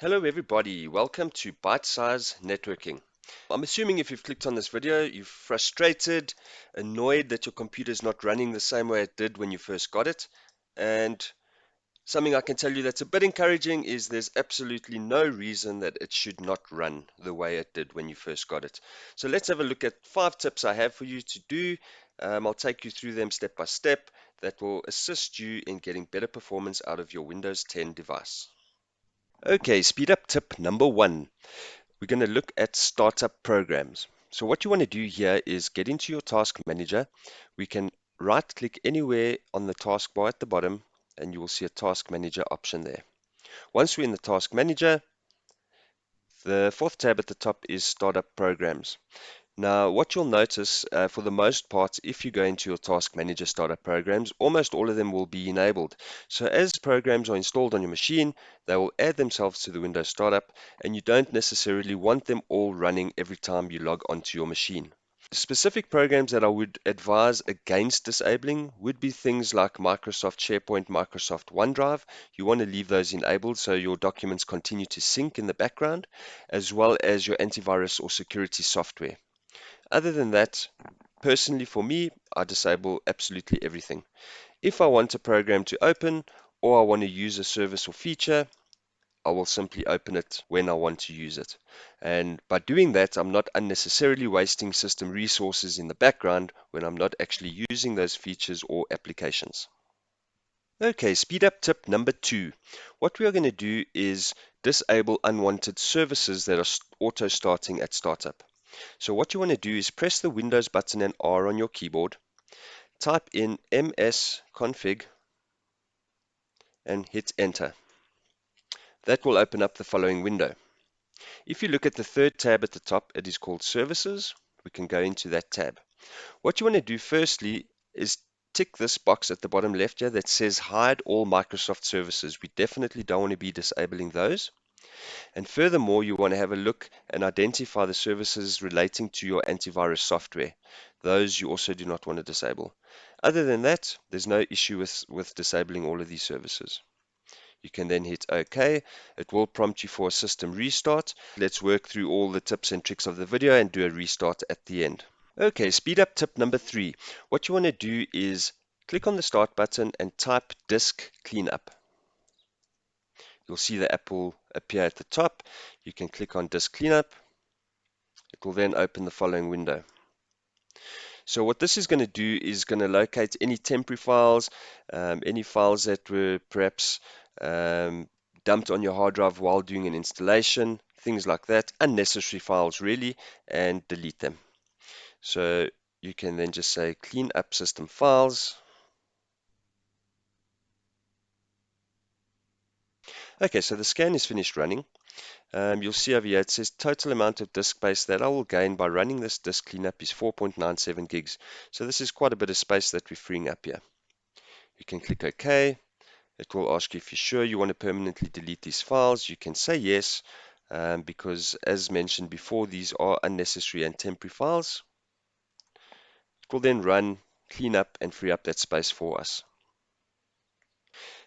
Hello everybody, welcome to Bite Size Networking. I'm assuming if you've clicked on this video, you're frustrated, annoyed that your computer is not running the same way it did when you first got it. And something I can tell you that's a bit encouraging is there's absolutely no reason that it should not run the way it did when you first got it. So let's have a look at 5 tips I have for you to do. I'll take you through them step by step that will assist you in getting better performance out of your Windows 10 device. Okay, speed up tip number 1. We're going to look at startup programs. So what you want to do here is get into your task manager. We can right click anywhere on the taskbar at the bottom and you will see a task manager option there. Once we're in the task manager, the fourth tab at the top is startup programs. Now, what you'll notice for the most part, if you go into your task manager startup programs, almost all of them will be enabled. So as programs are installed on your machine, they will add themselves to the Windows startup, and you don't necessarily want them all running every time you log onto your machine. Specific programs that I would advise against disabling would be things like Microsoft SharePoint, Microsoft OneDrive. You want to leave those enabled so your documents continue to sync in the background, as well as your antivirus or security software. Other than that, personally for me, I disable absolutely everything. If I want a program to open or I want to use a service or feature, I will simply open it when I want to use it. And by doing that, I'm not unnecessarily wasting system resources in the background when I'm not actually using those features or applications. Okay, speed up tip number 2. What we are going to do is disable unwanted services that are auto starting at startup. So what you want to do is press the Windows button and R on your keyboard, type in msconfig and hit enter. That will open up the following window. If you look at the third tab at the top, it is called Services. We can go into that tab. What you want to do firstly is tick this box at the bottom left here that says hide all Microsoft services. We definitely don't want to be disabling those. And furthermore, you want to have a look and identify the services relating to your antivirus software. Those you also do not want to disable. Other than that, there's no issue with disabling all of these services. You can then hit OK. It will prompt you for a system restart. Let's work through all the tips and tricks of the video and do a restart at the end. Okay, speed up tip number 3. What you want to do is click on the start button and type disk cleanup. You'll see the app will appear at the top. You can click on disk cleanup. It will then open the following window. So what this is going to do is going to locate any temporary files, any files that were perhaps dumped on your hard drive while doing an installation, things like that, unnecessary files really, and delete them. So you can then just say clean up system files. Okay, so the scan is finished running. You'll see over here it says total amount of disk space that I will gain by running this disk cleanup is 4.97 gigs. So this is quite a bit of space that we're freeing up here. You can click OK. It will ask you if you're sure you want to permanently delete these files. You can say yes, because as mentioned before, these are unnecessary and temporary files. It will then run, clean up, and free up that space for us.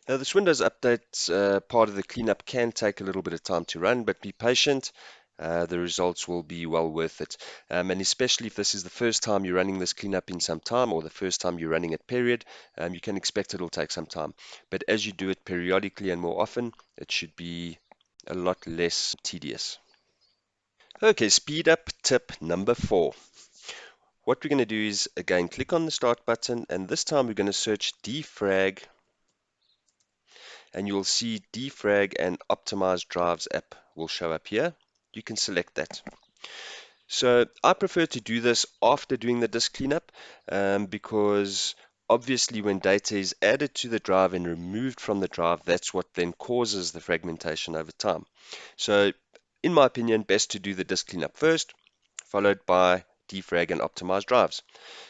Now, this Windows Update part of the cleanup can take a little bit of time to run, but be patient. The results will be well worth it. And especially if this is the first time you're running this cleanup in some time, or the first time you're running it period, you can expect it'll take some time. But as you do it periodically and more often, it should be a lot less tedious. Okay, speed up tip number 4. What we're going to do is, again, click on the start button, and this time we're going to search defrag, and you'll see Defrag and Optimize Drives app will show up here. You can select that. So I prefer to do this after doing the disk cleanup because obviously when data is added to the drive and removed from the drive, that's what then causes the fragmentation over time. So in my opinion, best to do the disk cleanup first, followed by defrag and optimize drives.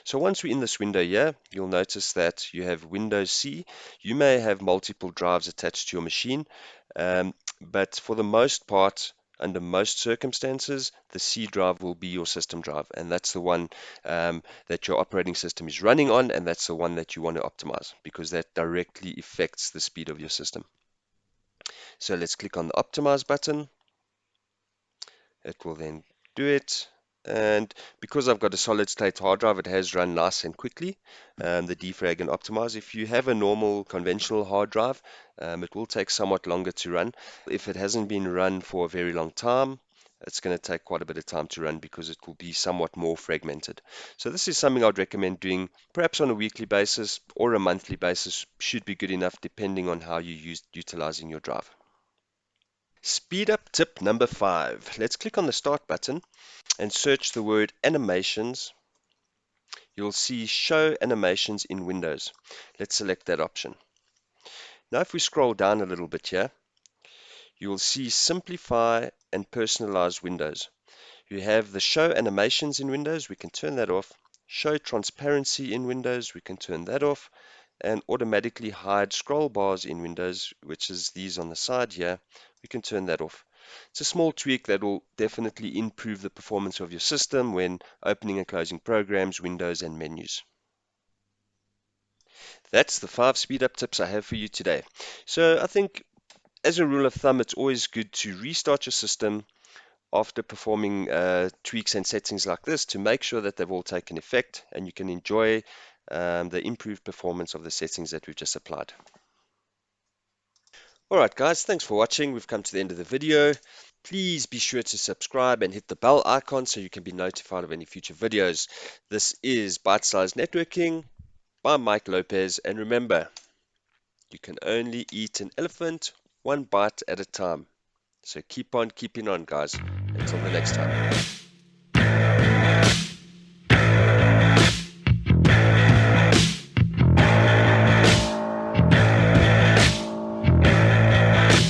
So once we're in this window here, you'll notice that you have Windows C. You may have multiple drives attached to your machine, but for the most part, under most circumstances, the C drive will be your system drive, and that's the one that your operating system is running on, and that's the one that you want to optimize because that directly affects the speed of your system. So let's click on the Optimize button. It will then do it. And because I've got a solid state hard drive, it has run nice and quickly. The Defragment Optimize. If you have a normal conventional hard drive, it will take somewhat longer to run. If it hasn't been run for a very long time, it's going to take quite a bit of time to run because it will be somewhat more fragmented. So this is something I'd recommend doing perhaps on a weekly basis or a monthly basis. Should be good enough depending on how you utilizing your drive. Speed up tip number 5. Let's click on the Start button and search the word animations. You'll see show animations in Windows. Let's select that option. Now if we scroll down a little bit here, you will see simplify and personalize Windows. You have the show animations in Windows, we can turn that off. Show transparency in Windows, we can turn that off. And automatically hide scroll bars in Windows, which is these on the side here, we can turn that off. It's a small tweak that will definitely improve the performance of your system when opening and closing programs, windows, and menus. That's the 5 speed up tips I have for you today. So I think as a rule of thumb, it's always good to restart your system after performing tweaks and settings like this to make sure that they've all taken effect and you can enjoy the improved performance of the settings that we've just applied. Alright guys, thanks for watching. We've come to the end of the video. Please be sure to subscribe and hit the bell icon so you can be notified of any future videos. This is Bite Size Networking by Mike Lopez, and remember, you can only eat an elephant one bite at a time. So keep on keeping on, guys. Until the next time.